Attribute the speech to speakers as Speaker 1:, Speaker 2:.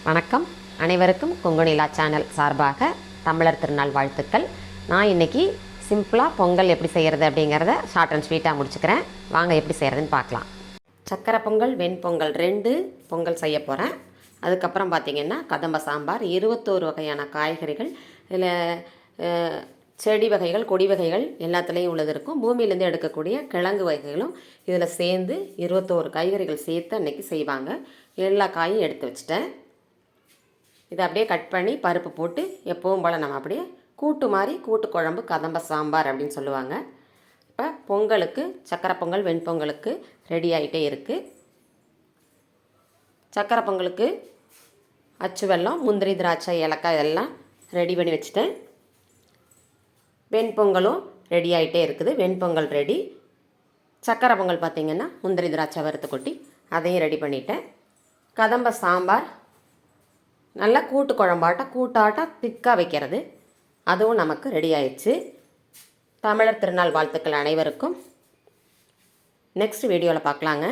Speaker 1: வணக்கம். அனைவருக்கும் கொங்கு நிலா சேனல் சார்பாக தமிழர் திருநாள் வாழ்த்துக்கள். நான் இன்றைக்கி சிம்பிளாக பொங்கல் எப்படி செய்கிறது அப்படிங்கிறத ஷார்ட் அண்ட் ஸ்வீட்டாக முடிச்சுக்கிறேன். வாங்க எப்படி செய்கிறதுன்னு பார்க்கலாம். சக்கரை பொங்கல், வெண்பொங்கல் 2 பொங்கல் செய்ய போகிறேன். அதுக்கப்புறம் பார்த்திங்கன்னா கதம்ப சாம்பார், 21 வகையான காய்கறிகள், இதில் செடி வகைகள், கொடி வகைகள் எல்லாத்துலேயும் உள்ளது இருக்கும். பூமியிலேருந்து எடுக்கக்கூடிய கிழங்கு வகைகளும் இதில் சேர்ந்து 21 காய்கறிகள் சேர்த்து அன்றைக்கி செய்வாங்க. எல்லா காயும் எடுத்து வச்சுட்டேன். இதை அப்படியே கட் பண்ணி பருப்பு போட்டு எப்பவும் போல் நம்ம அப்படியே கூட்டு மாதிரி கூட்டு குழம்பு கதம்ப சாம்பார் அப்படின்னு சொல்லுவாங்க. இப்போ பொங்கலுக்கு சக்கரை பொங்கல், வெண்பொங்கலுக்கு ரெடி ஆகிட்டே இருக்குது. சக்கரை பொங்கலுக்கு அச்சு வெல்லம், முந்திரி, திராட்சை, ஏலக்காய் எல்லாம் ரெடி பண்ணி வச்சுட்டேன். வெண்பொங்கலும் ரெடி ஆகிட்டே இருக்குது. வெண்பொங்கல் ரெடி. சக்கரை பொங்கல் பார்த்திங்கன்னா முந்திரி, திராட்சை வறுத்து கொட்டி அதையும் ரெடி பண்ணிட்டேன். கதம்ப சாம்பார் நல்லா கூட்டு கூட்டாட்டம் திக்காக வைக்கிறது, அதுவும் நமக்கு ரெடி ஆயிடுச்சு. தமிழர் திருநாள் வாழ்த்துக்கள் அனைவருக்கும். நெக்ஸ்ட் வீடியோவில் பார்க்கலாங்க.